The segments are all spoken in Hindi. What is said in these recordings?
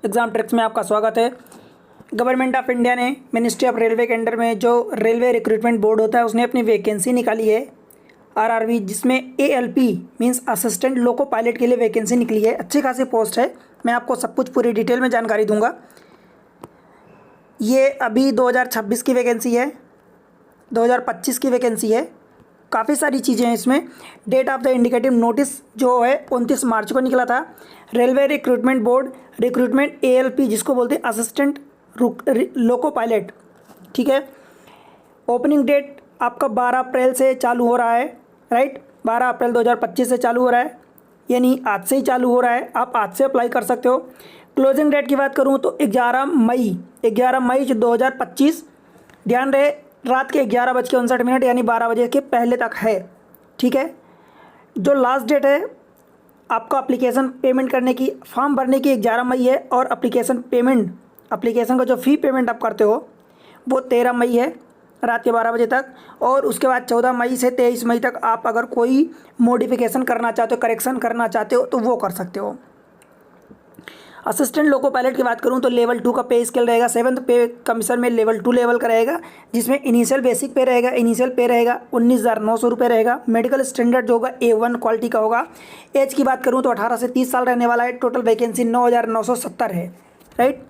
एग्ज़ाम ट्रिक्स में आपका स्वागत है। गवर्नमेंट ऑफ इंडिया ने मिनिस्ट्री ऑफ रेलवे के अंडर में जो रेलवे रिक्रूटमेंट बोर्ड होता है उसने अपनी वैकेंसी निकाली है आरआरबी, जिसमें ALP means assistant loco pilot के लिए वैकेंसी निकली है। अच्छी खासी पोस्ट है। मैं आपको सब कुछ पूरी डिटेल में जानकारी दूंगा। ये अभी 2026 की वैकेंसी है, 2025 की वैकेंसी है। काफ़ी सारी चीज़ें हैं इसमें। Date of the indicative notice जो है 29 मार्च को निकला था। Railway recruitment board recruitment ALP जिसको बोलते हैं असिस्टेंट लोको पायलट, ठीक है। ओपनिंग डेट आपका 12 अप्रैल से चालू हो रहा है, राइट। 12 अप्रैल 2025 से चालू हो रहा है, यानी आज से ही चालू हो रहा है। आप आज से अप्लाई कर सकते हो। क्लोजिंग डेट की बात करूँ तो 11 मई 2025। ध्यान रहे, रात के 11:59 यानी 12 बजे के पहले तक है, ठीक है। जो लास्ट डेट है आपका एप्लीकेशन पेमेंट करने की, फॉर्म भरने की 11 मई है, और एप्लीकेशन का जो फ़ी पेमेंट आप करते हो वो 13 मई है रात के 12 बजे तक। और उसके बाद 14 मई से 23 मई तक आप अगर कोई मॉडिफिकेशन करना चाहते हो, करेक्शन करना चाहते हो तो वो कर सकते हो। असिस्टेंट लोको पायलट की बात करूं तो लेवल 2 का पे स्केल रहेगा। 7th पे कमीशन में लेवल 2 लेवल का रहेगा, जिसमें इनिशियल बेसिक पे रहेगा। इनिशियल पे रहेगा 19,900 रुपये रहेगा। मेडिकल स्टैंडर्ड जो होगा A1 क्वालिटी का होगा। एज की बात करूं तो 18 से 30 साल रहने वाला है। टोटल वैकेंसी 9,970 है, राइट।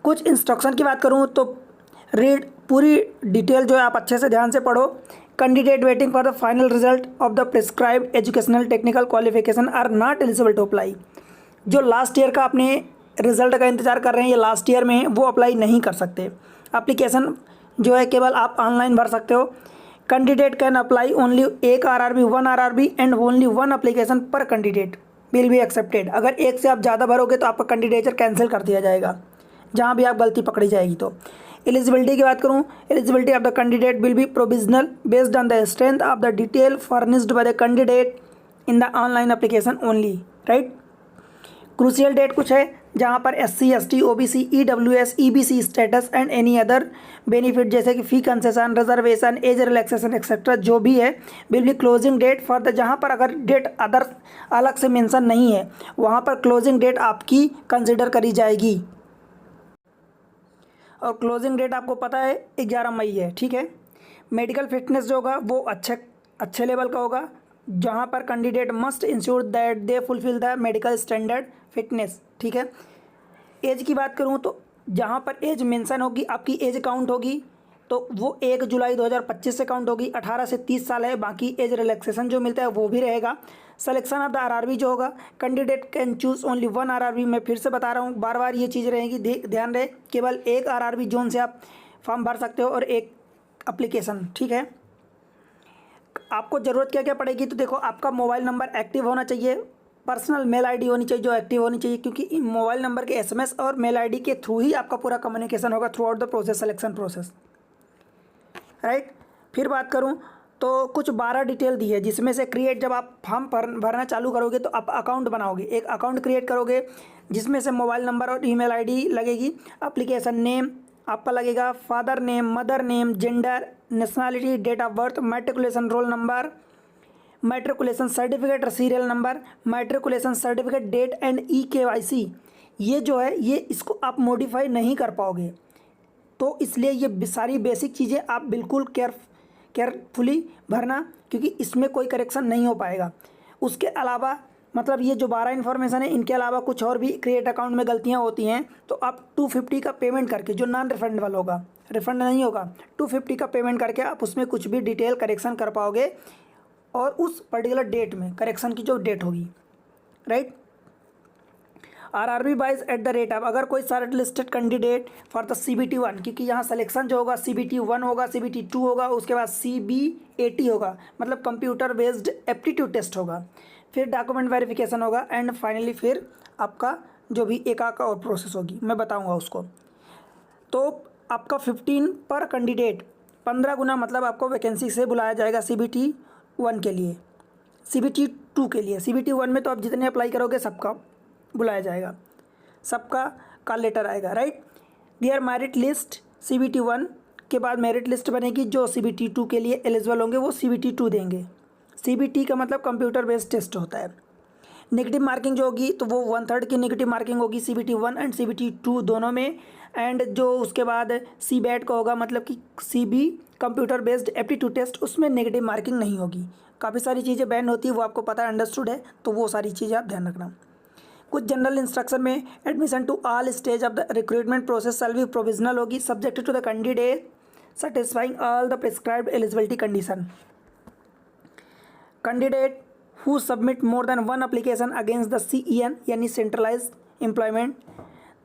कुछ इंस्ट्रक्शन की बात करूँ तो रीड पूरी डिटेल जो है आप अच्छे से ध्यान से पढ़ो। Candidate waiting for the final result of the prescribed educational technical qualification are not eligible to apply. जो लास्ट ईयर का अपने रिजल्ट का इंतजार कर रहे हैं, ये लास्ट ईयर में, वो अप्लाई नहीं कर सकते। एप्लीकेशन जो है केवल आप ऑनलाइन भर सकते हो। कैंडिडेट कैन अप्लाई ओनली एक RRB, 1 RRB and only 1 application पर कैंडिडेट विल बी एक्सेप्टेड। अगर एक से आप ज़्यादा भरोगे तो आपका कैंडिडेचर कैंसिल कर दिया जाएगा, जहाँ भी आप गलती पकड़ी जाएगी। तो एलिजिबिलिटी की बात करूँ, eligibility of the candidate will be provisional based on the strength of the detail furnished by the candidate in the online application only, right. Crucial date कुछ है जहाँ पर SC ST OBC EWS EBC status and any other benefit जैसे कि fee concession, reservation, age relaxation etcetera जो भी है will be closing date for the, जहाँ पर अगर डेट अदर अलग से मेंशन नहीं है वहाँ पर क्लोजिंग डेट आपकी कंसिडर करी जाएगी। और क्लोजिंग डेट आपको पता है 11 मई है, ठीक है। मेडिकल फिटनेस जो होगा वो अच्छे लेवल का होगा, जहाँ पर candidate must ensure that they fulfil the medical standard fitness, ठीक है। एज की बात करूँ तो जहाँ पर एज मेंशन होगी, आपकी एज काउंट होगी तो वो 1 जुलाई 2025 से काउंट होगी। 18 से 30 साल है। बाकी एज रिलैक्सेशन जो मिलता है वो भी रहेगा। सिलेक्शन ऑफ द आरआरबी जो होगा, candidate can choose only 1 RRB. मैं फिर से बता रहा हूँ, बार बार ये चीज़ रहेगी, ध्यान रहे, केवल एक आरआरबी जोन से आप फॉर्म भर सकते हो और एक एप्लीकेशन, ठीक है। आपको ज़रूरत क्या क्या पड़ेगी तो देखो, आपका मोबाइल नंबर एक्टिव होना चाहिए, पर्सनल मेल आईडी होनी चाहिए जो एक्टिव होनी चाहिए, क्योंकि मोबाइल नंबर के SMS और मेल आईडी के थ्रू ही आपका पूरा कम्युनिकेशन होगा through out the process, selection process, right. फिर बात करूं तो कुछ 12 डिटेल दी है, जिसमें से क्रिएट, जब आप फॉर्म भरना चालू करोगे तो आप अकाउंट बनाओगे, एक अकाउंट क्रिएट करोगे जिसमें से मोबाइल नंबर और ईमेल आईडी लगेगी। एप्लीकेशन नेम आपका लगेगा, father name, mother name, gender, nationality, date of birth, matriculation roll number, matriculation certificate serial number, matriculation certificate date and EKYC। ये जो है ये इसको आप मॉडिफाई नहीं कर पाओगे, तो इसलिए ये सारी बेसिक चीज़ें आप बिल्कुल केयरफुली भरना, क्योंकि इसमें कोई करेक्शन नहीं हो पाएगा। उसके अलावा मतलब ये जो 12 इन्फॉर्मेशन है, इनके अलावा कुछ और भी क्रिएट अकाउंट में गलतियां होती हैं, तो आप 250 का पेमेंट करके, जो नॉन रिफंडेबल होगा, रिफंड नहीं होगा, 250 का पेमेंट करके आप उसमें कुछ भी डिटेल करेक्शन कर पाओगे, और उस पर्टिकुलर डेट में करेक्शन की जो डेट होगी, right. RRB wise at the rate of, अगर कोई short listed candidate for the CBT 1, क्योंकि यहाँ सिलेक्शन जो होगा CBT 1 होगा, CBT 2 होगा, उसके बाद CBAT होगा, मतलब कंप्यूटर बेस्ड एप्टीट्यूड टेस्ट होगा, फिर डॉक्यूमेंट वेरिफिकेशन होगा, एंड फाइनली फिर आपका जो भी एक आका और प्रोसेस होगी, मैं बताऊँगा उसको। तो आपका 15 पर कैंडिडेट, 15 गुना मतलब आपको वैकेंसी से बुलाया जाएगा CBT 1 के लिए, CBT 2 के लिए। CBT 1 में तो आप जितने अप्लाई करोगे सबका बुलाया जाएगा, सबका कॉल लेटर आएगा, right. There merit list CBT 1 के बाद मेरिट लिस्ट बनेगी, जो CBT 2 के लिए एलिजिबल होंगे वो CBT 2 देंगे। CBT का मतलब कंप्यूटर बेस्ड टेस्ट होता है। नेगेटिव मार्किंग जो होगी तो वो 1/3 की नेगेटिव मार्किंग होगी CBT 1 एंड CBT 2 दोनों में। एंड जो उसके बाद CBAT का होगा, मतलब कि CB computer based aptitude test, उसमें नेगेटिव मार्किंग नहीं होगी। काफ़ी सारी चीज़ें बैन होती है, वो आपको पता है, अंडरस्टूड है, तो वो सारी चीज़ें आप ध्यान रखना। कुछ जनरल इंस्ट्रक्शन में admission to all stage of the recruitment process shall be provisional होगी, subject to the candidate satisfying all the prescribed eligibility condition. Candidate who submit more than one application against the CEN यानी centralized employment,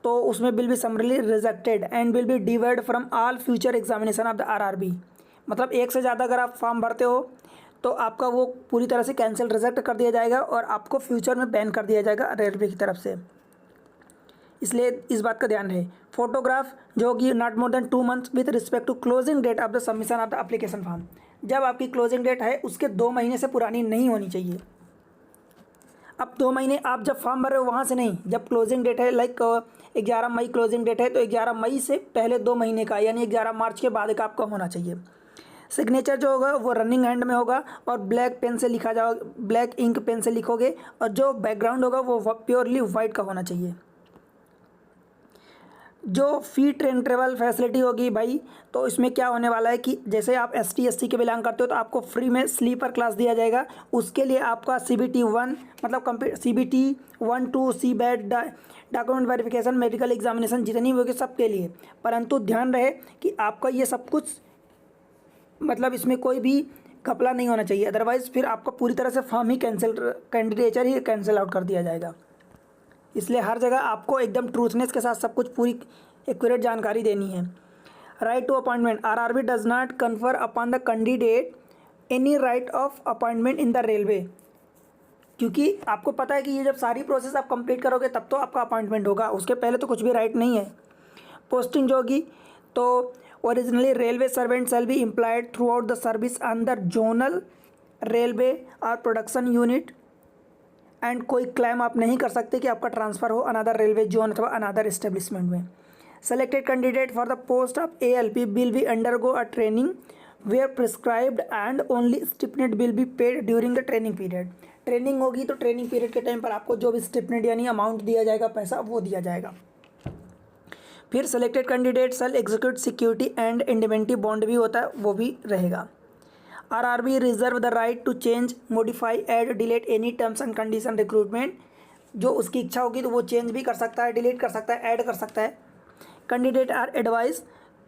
तो उसमें will be summarily rejected and will be debarred from all future examination of the RRB। मतलब एक से ज़्यादा अगर आप फॉर्म भरते हो तो आपका वो पूरी तरह से कैंसिल रिजेक्ट कर दिया जाएगा और आपको फ्यूचर में बैन कर दिया जाएगा रेलवे की तरफ से, इसलिए इस बात का ध्यान रहे। फोटोग्राफ जो होगी not more than 2 months with respect to closing date of the submission of the application form. जब आपकी क्लोजिंग डेट है उसके 2 महीने से पुरानी नहीं होनी चाहिए। अब 2 महीने आप जब फॉर्म भर रहे हो वहाँ से नहीं, जब क्लोजिंग डेट है, लाइक 11 मई क्लोजिंग डेट है, तो 11 मई से पहले 2 महीने का यानी 11 मार्च के बाद का आपका होना चाहिए। सिग्नेचर जो होगा वो रनिंग हैंड में होगा और ब्लैक पेन से लिखा जाएगा, ब्लैक इंक पेन से लिखोगे, और जो बैकग्राउंड होगा वो प्योरली वाइट का होना चाहिए। जो फी ट्रेन ट्रेवल फैसिलिटी होगी भाई, तो इसमें क्या होने वाला है कि जैसे आप ST SC के बिलोंग करते हो तो आपको फ्री में स्लीपर क्लास दिया जाएगा। उसके लिए आपका CBT 1 मतलब CBT 1 2 CBAT document verification medical examination जितनी भी होगी सबके लिए, परंतु ध्यान रहे कि आपका ये सब कुछ मतलब इसमें कोई भी घपला नहीं होना चाहिए, अदरवाइज़ फिर आपका पूरी तरह से फॉर्म ही कैंसिल, कैंडिडेचर ही कैंसिल आउट कर दिया जाएगा। इसलिए हर जगह आपको एकदम ट्रूथनेस के साथ सब कुछ पूरी एक्यूरेट जानकारी देनी है। Right to appointment, RRB does not confer upon the candidate any right of appointment in the railway, क्योंकि आपको पता है कि ये जब सारी प्रोसेस आप कंप्लीट करोगे तब तो आपका अपॉइंटमेंट होगा, उसके पहले तो कुछ भी राइट नहीं है। पोस्टिंग जो होगी तो originally railway servant shall be employed through out the service under zonal railway और प्रोडक्शन यूनिट, एंड कोई क्लेम आप नहीं कर सकते कि आपका ट्रांसफ़र हो अनदर रेलवे जोन अथवा अनदर इस्टेब्लिशमेंट में। Selected candidate for the post of ALP will be undergo a training where prescribed and only stipend will be paid during the training period. Training होगी तो ट्रेनिंग पीरियड के टाइम पर आपको जो भी स्टिपेंड यानी अमाउंट दिया जाएगा, पैसा, वो दिया जाएगा। फिर selected candidate shall execute security and indemnity bond भी होता है, वो भी रहेगा। RRB reserve the right to change, modify, add, delete any terms and condition recruitment, जो उसकी इच्छा होगी तो वो चेंज भी कर सकता है, डिलीट कर सकता है, ऐड कर सकता है। कैंडिडेट आर एडवाइज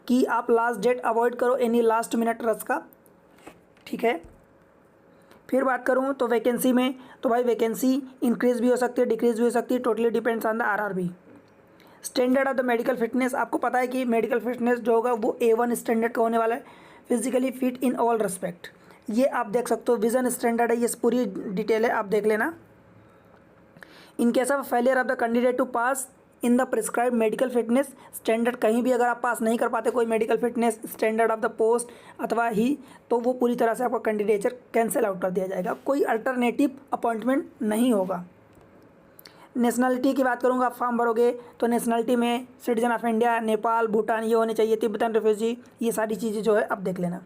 कि आप लास्ट डेट अवॉइड करो एनी लास्ट मिनट रश का, ठीक है। फिर बात करूँ तो वैकेंसी में, तो भाई वैकेंसी इंक्रीज भी हो सकती है, डिक्रीज भी हो सकती है, totally depends on the RRB। Standard of the medical fitness, आपको पता है कि मेडिकल फिटनेस जो होगा वो A1 स्टैंडर्ड का होने वाला है, physically fit in all respect, ये आप देख सकते हो। विजन स्टैंडर्ड है, ये पूरी डिटेल है, आप देख लेना। In case of failure of the candidate to pass in the prescribe medical fitness standard, कहीं भी अगर आप पास नहीं कर पाते कोई medical fitness standard of the post अथवा ही, तो वो पूरी तरह से आपका कैंडिडेचर कैंसिल आउट कर दिया जाएगा, कोई अल्टरनेटिव अपॉइंटमेंट नहीं होगा। नेशनलिटी की बात करूँगा, आप फॉर्म भरोगे तो नेशनलिटी में citizen of India, Nepal, Bhutan ये होने चाहिए, तिब्बतन रिफ्यूजी, ये सारी चीज़ें जो है आप देख लेना,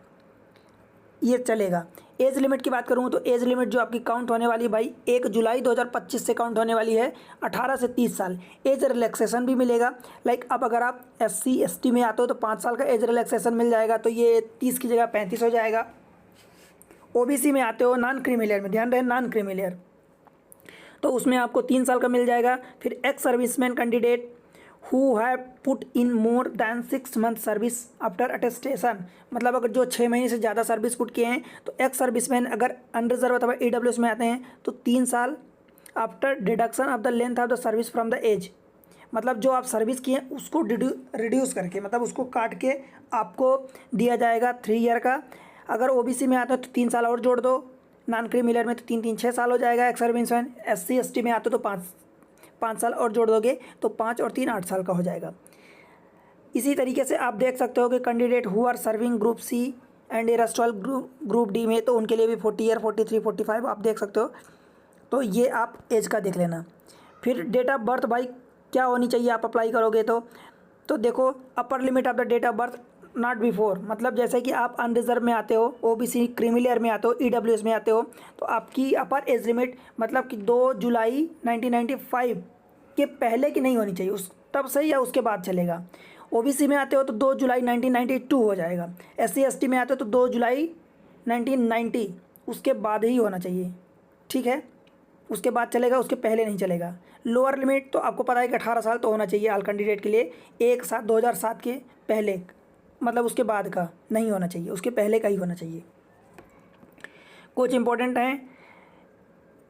ये चलेगा। एज लिमिट की बात करूँ तो एज लिमिट जो आपकी काउंट होने वाली भाई 1 जुलाई 2025 से काउंट होने वाली है 18 से 30 साल। एज रिलैक्सेशन भी मिलेगा, लाइक अब अगर आप SC ST में आते हो तो 5 साल का एज रिलैक्सेशन मिल जाएगा, तो ये 30 की जगह 35 हो जाएगा। OBC में आते हो, नॉन क्रीमी में, ध्यान रहे नॉन क्रीमी, तो उसमें आपको 3 साल का मिल जाएगा। फिर ex serviceman candidate who have put in more than 6 month service after attestation, मतलब अगर जो 6 महीने से ज़्यादा सर्विस पुट किए हैं, तो एक्स सर्विसमैन अगर अनरिजर्व अथवा EWS में आते हैं तो 3 साल after deduction of the length of the service from the age, मतलब जो आप सर्विस किए हैं उसको रिड्यूस करके, मतलब उसको काट के आपको दिया जाएगा 3 ईयर का। अगर OBC में आते हैं तो 3 साल और जोड़ दो, नॉन क्रीमिलर में तो 3 6 साल हो जाएगा एक्स सर्विसमैन। SC ST में आते तो 5 साल और जोड़ दोगे तो 5 और 3 8 साल का हो जाएगा। इसी तरीके से आप देख सकते हो कि candidate who are serving group C and erstwhile group D में, तो उनके लिए भी 40 ईयर 43 45 आप देख सकते हो, तो ये आप एज का देख लेना। फिर डेट ऑफ बर्थ भाई क्या होनी चाहिए आप अप्लाई करोगे तो देखो upper limit of the date of birth not before, मतलब जैसे कि आप अनरिजर्व में आते हो, ओबीसी क्रीमी लेयर में आते हो, ईडब्ल्यूएस में आते हो, तो आपकी अपर एज लिमिट मतलब कि 2 जुलाई 1995 के पहले की नहीं होनी चाहिए, उस तब से या उसके बाद चलेगा। ओबीसी में आते हो तो 2 जुलाई 1992 हो जाएगा। एससी एसटी में आते हो तो 2 जुलाई 1990 उसके बाद ही होना चाहिए, ठीक है, उसके बाद चलेगा, उसके पहले नहीं चलेगा। लोअर लिमिट तो आपको पता है कि 18 साल तो होना चाहिए ऑल कैंडिडेट के लिए, 1/7/2007 के पहले, मतलब उसके बाद का नहीं होना चाहिए, उसके पहले का ही होना चाहिए। कुछ इंपॉर्टेंट हैं,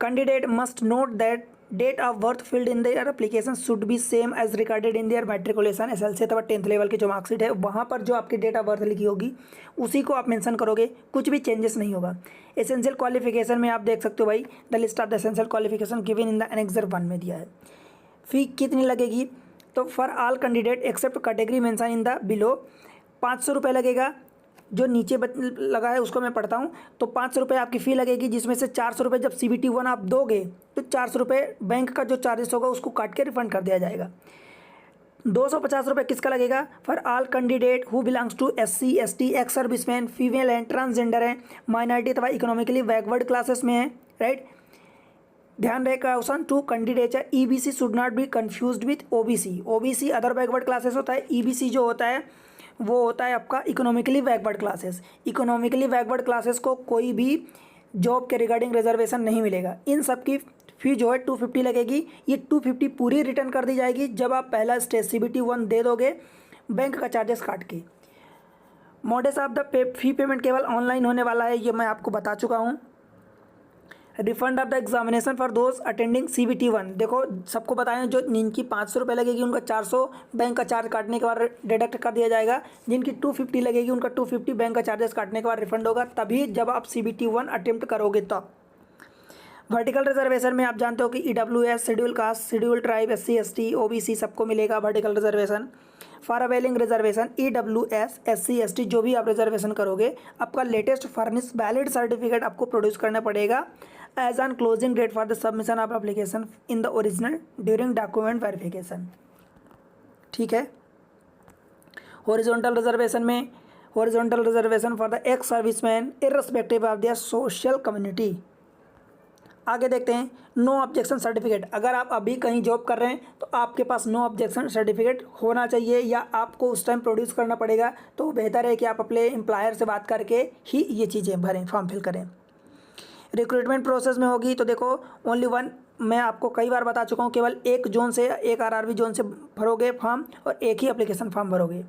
candidate must note that date of birth field in their application should be same as recorded in their matriculation, SLC अथवा 10th लेवल की जो मार्कशीट है वहाँ पर जो आपकी डेट ऑफ बर्थ लिखी होगी उसी को आप मेंशन करोगे, कुछ भी चेंजेस नहीं होगा। एसेंशियल क्वालिफिकेशन में आप देख सकते हो भाई, the list of the essential qualification given in the annexure 1 में दिया है। फी कितनी लगेगी, तो for all candidate except category mention in the below 500 रुपये लगेगा। जो नीचे लगा है उसको मैं पढ़ता हूँ, तो 500 रुपये आपकी फ़ी लगेगी, जिसमें से 400 रुपये जब CBT 1 आप दोगे तो 400 रुपये बैंक का जो चार्जेस होगा उसको काट के रिफंड कर दिया जाएगा। 250 रुपये किसका लगेगा, for all candidate who belongs to SC ST ex serviceman, female हैं, ट्रांसजेंडर हैं, माइनॉरिटी अथवा इकोनॉमिकली बैकवर्ड क्लासेस में है, राइट। ध्यान रहे question to candidate EBC should not be confused with OBC। OBC other backward classes होता है, EBC जो होता है वो होता है आपका economically backward classes. Economically backward classes को कोई भी जॉब के रिगार्डिंग रिजर्वेशन नहीं मिलेगा। इन सब की फी जो है 250 लगेगी। ये 250 पूरी रिटर्न कर दी जाएगी जब आप पहला स्टेज CBT 1 दे दोगे बैंक का चार्जेस काट के। Modes of the fee payment केवल ऑनलाइन होने वाला है, ये मैं आपको बता चुका हूँ। Refund of the examination for those attending CBT 1, देखो सबको बताएं, जो जिनकी 500 रुपये लगेगी उनका 400 बैंक का चार्ज काटने के बाद डिडक्ट कर दिया जाएगा, जिनकी 250 लगेगी उनका 250 बैंक का चार्जेस काटने के बाद रिफंड होगा, तभी जब आप CBT 1 अटेम्प्ट करोगे तब। वर्टिकल रिजर्वेशन में आप जानते हो कि EWS, schedule caste, schedule tribe, SC ST OBC सबको मिलेगा vertical reservation. For availing reservation EWS SC ST जो भी आप रिजर्वेशन करोगे, आपका लेटेस्ट फर्निश वैलिड सर्टिफिकेट आपको प्रोड्यूस करना पड़ेगा as on closing date for the submission of application in the original during document verification, ठीक है। हॉरिजॉन्टल रिजर्वेशन में horizontal reservation for the ex serviceman irrespective of their social community. आगे देखते हैं, नो ऑब्जेक्शन सर्टिफिकेट। अगर आप अभी कहीं जॉब कर रहे हैं तो आपके पास नो ऑब्जेक्शन सर्टिफिकेट होना चाहिए, या आपको उस टाइम प्रोड्यूस करना पड़ेगा, तो बेहतर है कि आप अपने एम्प्लॉयर से बात करके ही ये चीज़ें भरें, फॉर्म फिल करें। रिक्रूटमेंट प्रोसेस में होगी तो देखो ओनली वन, मैं आपको कई बार बता चुका हूँ, केवल एक जोन से, एक RRB जोन से भरोगे फॉर्म और एक ही एप्लीकेशन फॉर्म भरोगे।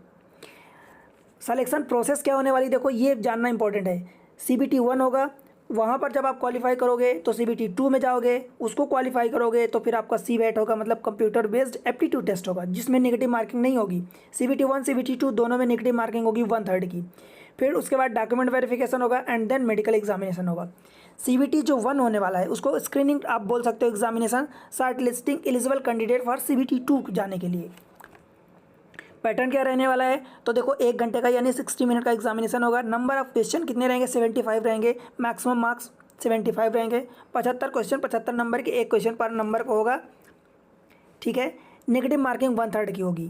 सिलेक्शन प्रोसेस क्या होने वाली, देखो ये जानना इंपॉर्टेंट है। CBT 1 होगा, वहाँ पर जब आप क्वालिफाई करोगे तो CBT 2 में जाओगे, उसको क्वालिफाई करोगे तो फिर आपका CBAT होगा, मतलब कंप्यूटर बेस्ड एप्टीट्यूड टेस्ट होगा, जिसमें नेगेटिव मार्किंग नहीं होगी। CBT 1 CBT 2 दोनों में नेगेटिव मार्किंग होगी 1/3 की। फिर उसके बाद डॉक्यूमेंट वेरिफिकेशन होगा एंड देन मेडिकल एग्जामिनेशन होगा। CBT जो 1 होने वाला है उसको स्क्रीनिंग आप बोल सकते हो, examination, short listing eligible candidate for CBT 2 जाने के लिए। पैटर्न क्या रहने वाला है, तो देखो 1 घंटे का यानी 60 मिनट का एग्जामिनेशन होगा। नंबर ऑफ क्वेश्चन कितने रहेंगे, 75 रहेंगे, मैक्सिमम मार्क्स 75 रहेंगे। 75 क्वेश्चन, 75 नंबर के, एक क्वेश्चन पर नंबर को होगा, ठीक है। नेगेटिव मार्किंग 1/3 की होगी,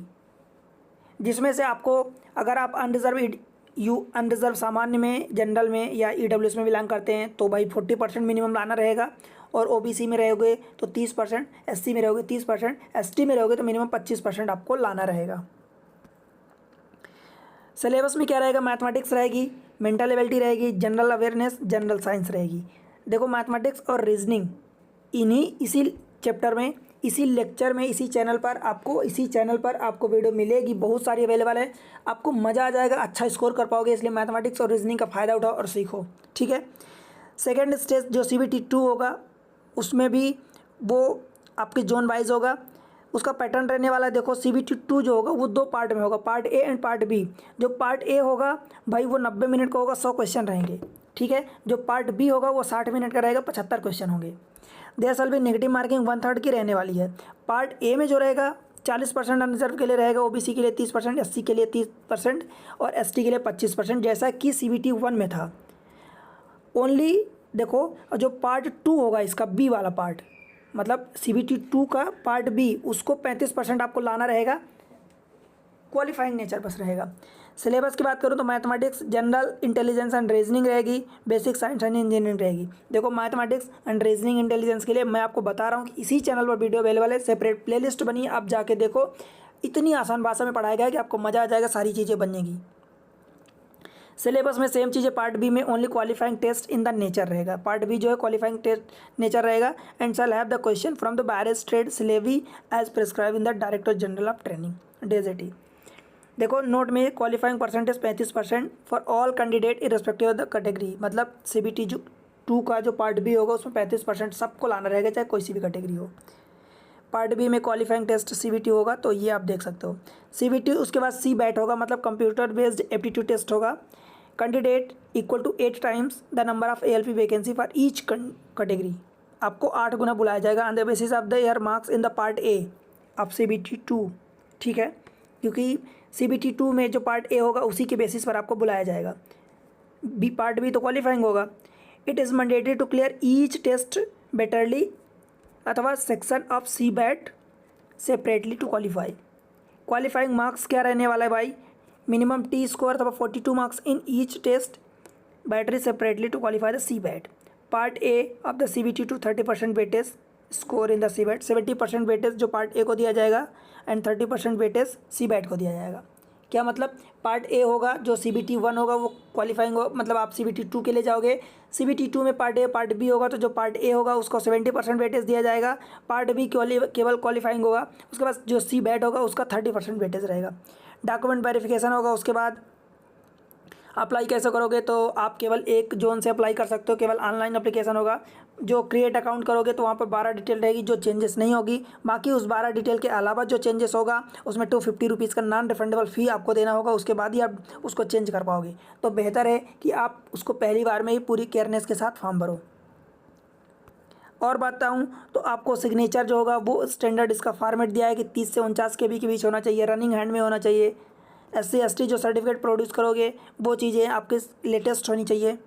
जिसमें से आपको, अगर आप अनरिजर्व सामान्य में, जनरल में या EWS में बिलोंग करते हैं तो भाई 40% मिनिमम लाना रहेगा, और OBC में रहोगे तो 30%, SC में रहोगे 30%, ST में रहोगे तो मिनिमम 25% आपको लाना रहेगा। सिलेबस में क्या रहेगा, मैथमेटिक्स रहेगी, मेंटल एबिलिटी रहेगी, जनरल अवेयरनेस, जनरल साइंस रहेगी। देखो मैथमेटिक्स और रीजनिंग इसी चैप्टर में, इसी लेक्चर में, इसी चैनल पर आपको वीडियो मिलेगी, बहुत सारी अवेलेबल है, आपको मज़ा आ जाएगा, अच्छा स्कोर कर पाओगे, इसलिए मैथमेटिक्स और रीजनिंग का फ़ायदा उठाओ और सीखो, ठीक है। सेकेंड स्टेज जो CBT 2 होगा उसमें भी वो आपकी जोन वाइज होगा, उसका पैटर्न रहने वाला है। देखो CBT 2 जो होगा वो 2 पार्ट में होगा, part A and part B। जो पार्ट A होगा भाई वो 90 मिनट का होगा, 100 क्वेश्चन रहेंगे, ठीक है। जो पार्ट B होगा वो 60 मिनट का रहेगा, 75 क्वेश्चन होंगे। There shall be negative marking 1/3 की रहने वाली है। पार्ट A में जो रहेगा 40% अनरिजर्व के लिए रहेगा, OBC के लिए 30%, SC के लिए 30% और ST के लिए 25%, जैसा कि CBT 1 में था। ओनली देखो जो पार्ट 2 होगा इसका B वाला पार्ट, मतलब CBT 2 का पार्ट B, उसको 35% आपको लाना रहेगा, क्वालिफाइंग नेचर बस रहेगा। सिलेबस की बात करूँ तो mathematics, general intelligence and reasoning रहेगी, बेसिक साइंस एंड इंजीनियरिंग रहेगी। देखो मैथमेटिक्स एंड रीजनिंग इंटेलिजेंस के लिए मैं आपको बता रहा हूँ कि इसी चैनल पर वीडियो अवेलेबल है, सेपरेट प्लेलिस्ट बनी है, आप जाके देखो। इतनी आसान भाषा में पढ़ाया गया है कि आपको मज़ा आ जाएगा, सारी चीज़ें बनेगी। सिलेबस में सेम चीज़ें, पार्ट बी में only qualifying test in the nature रहेगा। पार्ट बी जो है क्वालिफाइंग टेस्ट नेचर रहेगा and shall have the question from the various trade syllabi as prescribe in the director general of training DGT। देखो नोट में qualifying percentage 35% for all candidate irrespective of the category, मतलब CBT जो 2 का जो पार्ट बी होगा उसमें 35% सबको लाना रहेगा, चाहे कोई सी भी कैटेगरी हो। पार्ट बी में क्वालिफाइंग टेस्ट CBT होगा, तो ये आप देख सकते हो। CBT उसके बाद CBAT होगा, मतलब कंप्यूटर बेस्ड एप्टीट्यूड टेस्ट होगा। Candidate equal to 8 times the number of ALP vacancy for each category. आपको 8 गुना बुलाया जाएगा on the basis of the year marks in the part A of CBT 2, ठीक है, क्योंकि CBT 2 में जो पार्ट A होगा उसी के बेसिस पर आपको बुलाया जाएगा। पार्ट बी तो क्वालिफाइंग होगा। It is mandatory to clear each test battery अथवा section of CBAT separately to qualify. Qualifying marks क्या रहने वाला है भाई, मिनिमम T स्कोर अथवा 42 marks in each test battery separately to qualify the CBAT। Part A of the CBT 2 30% weightage score in the CBAT, 70% weightage जो पार्ट A को दिया जाएगा एंड 30% वेटेज CBAT को दिया जाएगा। क्या मतलब, पार्ट A होगा जो CBT 1 होगा वो क्वालिफाइंग हो, मतलब आप CBT 2 के लिए जाओगे। CBT 2 में पार्ट A पार्ट B होगा, तो जो पार्ट A होगा उसको 70% वेटेज दिया जाएगा, पार्ट B केवल क्वालिफाइंग होगा। उसके बाद जो CBAT होगा उसका 30% वेटेज रहेगा। डॉक्यूमेंट वेरिफिकेशन होगा, उसके बाद अप्लाई कैसे करोगे, तो आप केवल एक जोन से अप्लाई कर सकते हो, केवल ऑनलाइन एप्लीकेशन होगा। जो क्रिएट अकाउंट करोगे तो वहाँ पर 12 डिटेल रहेगी जो चेंजेस नहीं होगी। बाकी उस 12 डिटेल के अलावा जो चेंजेस होगा उसमें 250 रुपीज़ का नॉन रिफंडेबल फ़ी आपको देना होगा, उसके बाद ही आप उसको चेंज कर पाओगे। तो बेहतर है कि आप उसको पहली बार में ही पूरी केयरनेस के साथ फॉर्म भरो। और बताऊँ तो आपको सिग्नेचर जो होगा वो स्टैंडर्ड इसका फॉर्मेट दिया है कि 30 से 49 KB के बीच होना चाहिए, रनिंग हैंड में होना चाहिए। SC ST जो सर्टिफिकेट प्रोड्यूस करोगे वो चीज़ें आपके लेटेस्ट होनी चाहिए।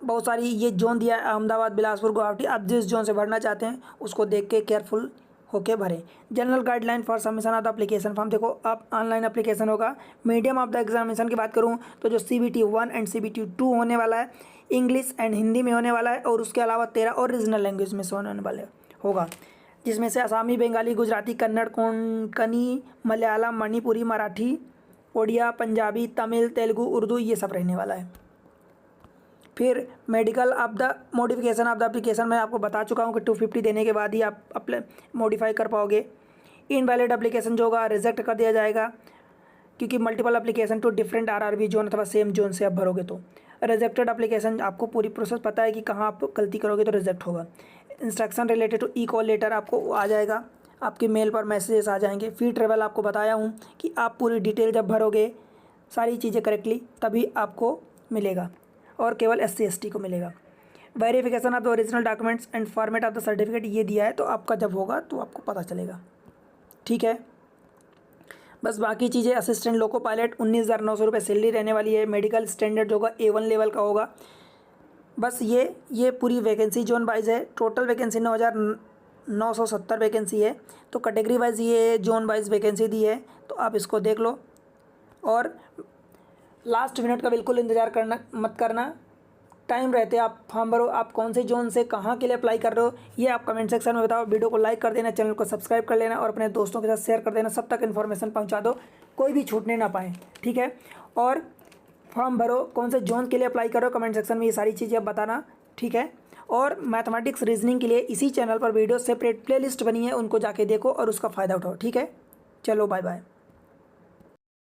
बहुत सारी ये जोन दिया है, अहमदाबाद, बिलासपुर, गुवाहाटी। आप जिस जोन से भरना चाहते हैं उसको देख के केयरफुल होके भरें। General guideline for submission of the application form, देखो आप ऑनलाइन एप्लीकेशन होगा। मीडियम ऑफ द एग्जामिनेशन की बात करूँ तो जो CBT 1 एंड CBT 2 होने वाला है, इंग्लिश एंड हिंदी में होने वाला है, और उसके अलावा 13 और रीजनल लैंग्वेज में से होने वाले होगा, जिसमें से आसामी, बंगाली, गुजराती, कन्नड़, कोंकणी, मलयालम, मणिपुरी, मराठी, ओडिया, पंजाबी, तमिल, तेलुगु, उर्दू, ये सब रहने वाला है। फिर medical of the modification of the application मैं आपको बता चुका हूँ कि 250 देने के बाद ही आप अप्लाई मॉडिफाई कर पाओगे। इनवैलिड एप्लीकेशन जो होगा रिजेक्ट कर दिया जाएगा, क्योंकि multiple application to different RRB zone अथवा सेम जोन से आप भरोगे तो। रिजेक्टेड एप्लीकेशन आपको पूरी प्रोसेस पता है कि कहाँ आप गलती करोगे तो रिजेक्ट होगा। इंस्ट्रक्शन रिलेटेड टू E-कॉल लेटर आपको आ जाएगा, आपके मेल पर मैसेजेस आ जाएंगे। फ़ी ट्रेवल आपको बताया हूँ कि आप पूरी डिटेल जब भरोगे सारी चीज़ें करेक्टली तभी आपको मिलेगा, और केवल SC ST को मिलेगा। Verification of the original documents and format of the certificate ये दिया है, तो आपका जब होगा तो आपको पता चलेगा, ठीक है। बस बाकी चीज़ें असिस्टेंट लोको पायलट 19,900 रुपये सैलरी रहने वाली है। मेडिकल स्टैंडर्ड जो होगा A1 लेवल का होगा। बस ये पूरी वैकेंसी जोन वाइज है। टोटल वैकेंसी 9,970 वैकेंसी है। तो कैटेगरी वाइज ये जोन वाइज वैकेंसी दी है, तो आप इसको देख लो। और लास्ट मिनट का बिल्कुल इंतज़ार मत करना, टाइम रहते आप फॉर्म भरो। आप कौन से जोन से कहाँ के लिए अप्लाई कर रहे हो ये आप कमेंट सेक्शन में बताओ। वीडियो को लाइक कर देना, चैनल को सब्सक्राइब कर लेना और अपने दोस्तों के साथ शेयर कर देना। सब तक इन्फॉर्मेशन पहुँचा दो, कोई भी छूटने ना पाए, ठीक है। और फॉर्म भरो, कौन से जोन के लिए अप्लाई करो, कमेंट सेक्शन में ये सारी चीज़ें आप बताना, ठीक है। और मैथमेटिक्स रीजनिंग के लिए इसी चैनल पर वीडियो सेपरेट प्लेलिस्ट बनी है, उनको जाके देखो और उसका फ़ायदा उठाओ, ठीक है। चलो बाय बाय।